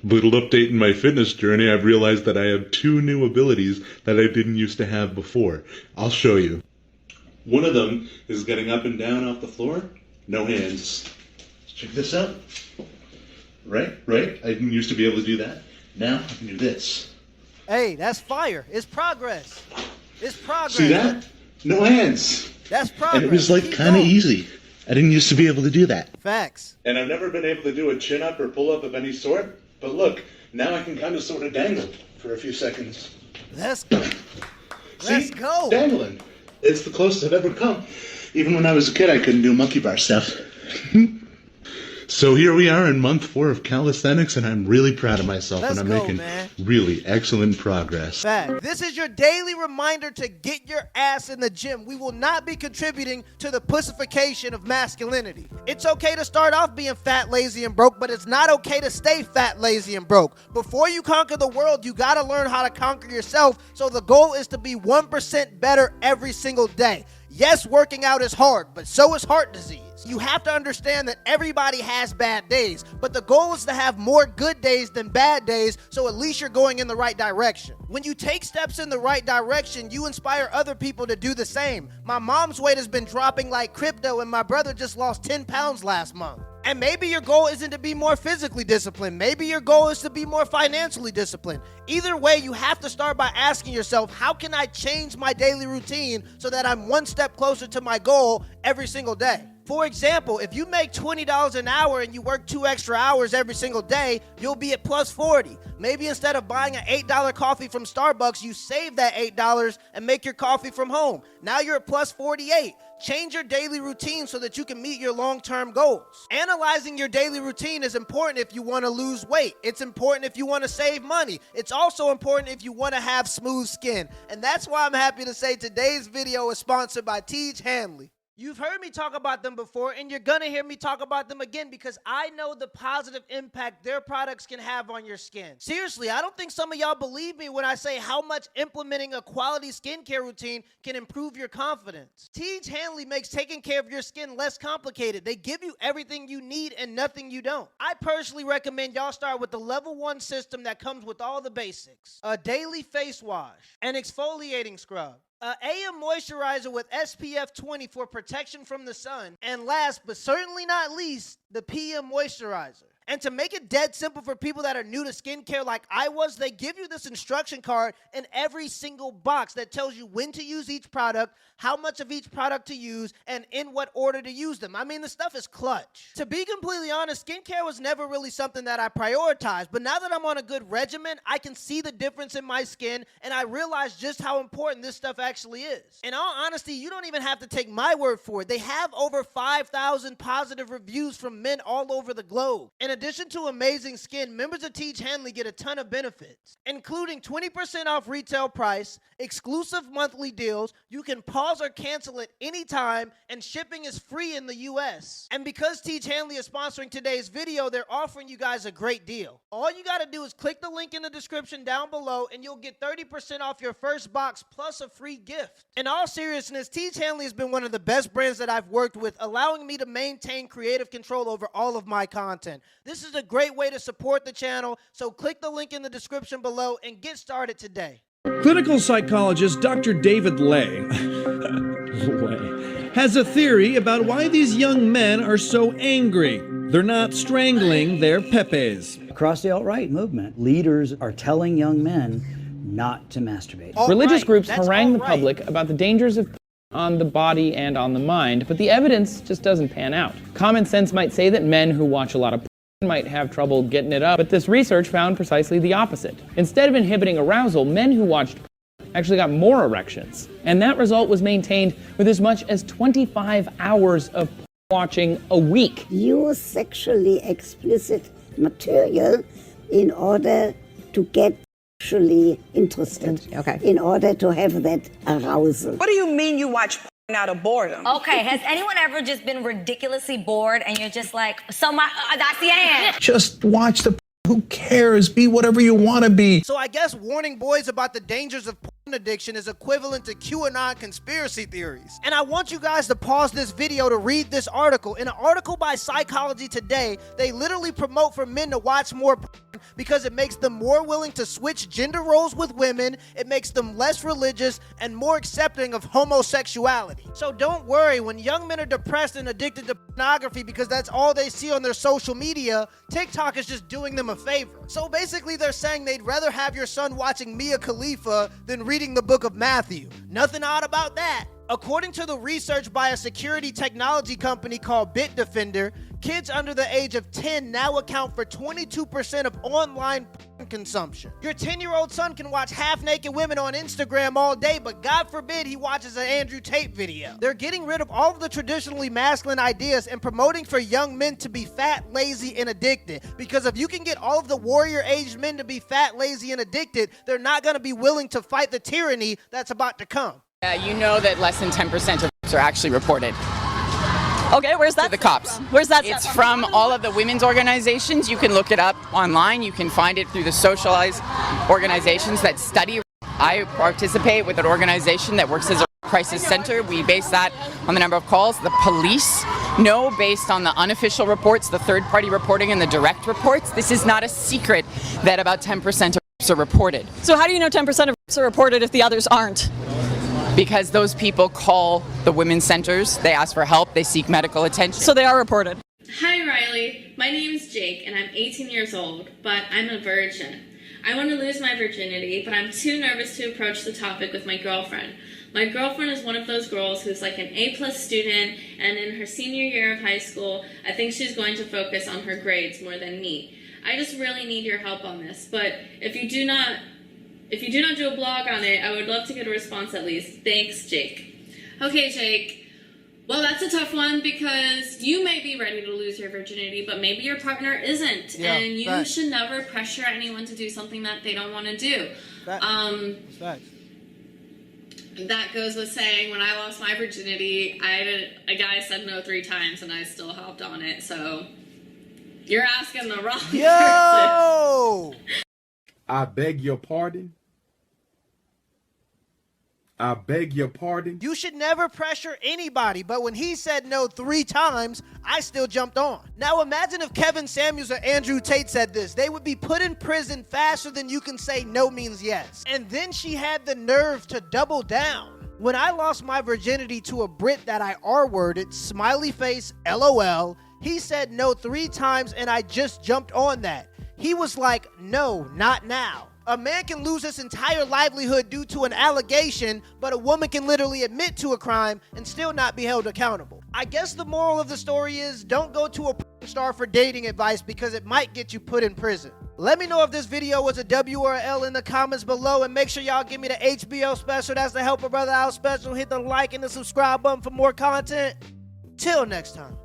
Little update in my fitness journey, I've realized that I have 2 new abilities that I didn't used to have before. I'll show you. One of them is getting up and down off the floor, no hands. Check this out. Right? I didn't used to be able to do that. Now I can do this. Hey, that's fire. It's progress. It's progress. See that? No hands. That's progress. And it was like kind of easy. I didn't used to be able to do that. Facts. And I've never been able to do a chin-up or pull-up of any sort. But look, now I can kind of sort of dangle for a few seconds. Let's go. Let's go. Dangling. It's the closest I've ever come. Even when I was a kid, I couldn't do monkey bar stuff. So here we are in month 4 of calisthenics, and I'm really proud of myself, and I'm making really excellent progress. Fact. This is your daily reminder to get your ass in the gym. We will not be contributing to the pussification of masculinity. It's okay to start off being fat, lazy, and broke, but it's not okay to stay fat, lazy, and broke. Before you conquer the world, you gotta learn how to conquer yourself, so the goal is to be 1% better every single day. Yes, working out is hard, but so is heart disease. You have to understand that everybody has bad days, but the goal is to have more good days than bad days, so at least you're going in the right direction. When you take steps in the right direction, you inspire other people to do the same. My mom's weight has been dropping like crypto, and my brother just lost 10 pounds last month. And maybe your goal isn't to be more physically disciplined. Maybe your goal is to be more financially disciplined. Either way, you have to start by asking yourself, how can I change my daily routine so that I'm one step closer to my goal every single day? For example, if you make $20 an hour and you work 2 extra hours every single day, you'll be at plus 40. Maybe instead of buying an $8 coffee from Starbucks, you save that $8 and make your coffee from home. Now you're at plus 48. Change your daily routine so that you can meet your long-term goals. Analyzing your daily routine is important if you want to lose weight. It's important if you want to save money. It's also important if you want to have smooth skin. And that's why I'm happy to say today's video is sponsored by Teach Hanley. You've heard me talk about them before, and you're gonna hear me talk about them again because I know the positive impact their products can have on your skin. Seriously, I don't think some of y'all believe me when I say how much implementing a quality skincare routine can improve your confidence. Teach Hanley makes taking care of your skin less complicated. They give you everything you need and nothing you don't. I personally recommend y'all start with the level 1 system that comes with all the basics. A daily face wash, an exfoliating scrub, AM moisturizer with SPF 20 for protection from the sun, and last but certainly not least, the PM moisturizer. And to make it dead simple for people that are new to skincare like I was, they give you this instruction card in every single box that tells you when to use each product, how much of each product to use, and in what order to use them. I mean, the stuff is clutch. To be completely honest, skincare was never really something that I prioritized, but now that I'm on a good regimen, I can see the difference in my skin, and I realize just how important this stuff actually is. In all honesty, you don't even have to take my word for it. They have over 5,000 positive reviews from men all over the globe. In addition to amazing skin, members of Teach Hanley get a ton of benefits, including 20% off retail price, exclusive monthly deals, you can pause or cancel at any time, and shipping is free in the US. And because Teach Hanley is sponsoring today's video, they're offering you guys a great deal. All you gotta do is click the link in the description down below and you'll get 30% off your first box plus a free gift. In all seriousness, Teach Hanley has been one of the best brands that I've worked with, allowing me to maintain creative control over all of my content. This is a great way to support the channel, so click the link in the description below and get started today. Clinical psychologist Dr. David Lay has a theory about why these young men are so angry. They're not strangling their pepes. Across the alt-right movement, leaders are telling young men not to masturbate. Religious groups harangue the public about the dangers of on the body and on the mind, but the evidence just doesn't pan out. Common sense might say that men who watch a lot of might have trouble getting it up, but this research found precisely the opposite. Instead of inhibiting arousal, men who watched actually got more erections, and that result was maintained with as much as 25 hours of watching a week. Use sexually explicit material in order to get sexually interested, in order to have that arousal. What do you mean you watch porn out of boredom? Okay, has anyone ever just been ridiculously bored and you're just like, that's the end? Just watch the who cares? Be whatever you want to be. So I guess warning boys about the dangers of porn addiction is equivalent to QAnon conspiracy theories. And I want you guys to pause this video to read this article. In an article by Psychology Today, they literally promote for men to watch more porn because it makes them more willing to switch gender roles with women, it makes them less religious, and more accepting of homosexuality. So don't worry, when young men are depressed and addicted to pornography because that's all they see on their social media, TikTok is just doing them a favor. So basically they're saying they'd rather have your son watching Mia Khalifa than reading the book of Matthew. Nothing odd about that. According to the research by a security technology company called Bitdefender, kids under the age of 10 now account for 22% of online porn consumption. Your 10-year-old son can watch half-naked women on Instagram all day, but God forbid he watches an Andrew Tate video. They're getting rid of all of the traditionally masculine ideas and promoting for young men to be fat, lazy, and addicted. Because if you can get all of the warrior-aged men to be fat, lazy, and addicted, they're not going to be willing to fight the tyranny that's about to come. You know that less than 10% of are actually reported. Okay, where's that? To the cops. Where's that? It's from all of the women's organizations. You can look it up online. You can find it through the socialized organizations that study. I participate with an organization that works as a crisis center. We base that on the number of calls. The police know, based on the unofficial reports, the third-party reporting, and the direct reports. This is not a secret that about 10% of are reported. So how do you know 10% of are reported if the others aren't? Because those people call the women's centers, they ask for help, they seek medical attention. So they are reported. Hi Riley, my name is Jake and I'm 18 years old, but I'm a virgin. I want to lose my virginity, but I'm too nervous to approach the topic with my girlfriend. My girlfriend is one of those girls who's like an A+ student, and in her senior year of high school, I think she's going to focus on her grades more than me. I just really need your help on this, but if you do not do a blog on it, I would love to get a response at least. Thanks, Jake. Okay, Jake. Well, that's a tough one because you may be ready to lose your virginity, but maybe your partner isn't. Yeah, and you facts. should never pressure anyone to do something that they don't want to do. Facts. That goes with saying when I lost my virginity, a guy said no 3 times and I still hopped on it. So you're asking the wrong person. Yo! I beg your pardon. I beg your pardon. You should never pressure anybody, but when he said no 3 times, I still jumped on. Now imagine if Kevin Samuels or Andrew Tate said this. They would be put in prison faster than you can say no means yes. And then she had the nerve to double down. When I lost my virginity to a Brit that I R-worded, smiley face, LOL, he said no 3 times and I just jumped on that. He was like, no, not now. A man can lose his entire livelihood due to an allegation, but a woman can literally admit to a crime and still not be held accountable. I guess the moral of the story is don't go to a porn star for dating advice because it might get you put in prison. Let me know if this video was a W or a L in the comments below, and make sure y'all give me the HBO special. That's the Help a Brother Out special. Hit the like and the subscribe button for more content. Till next time.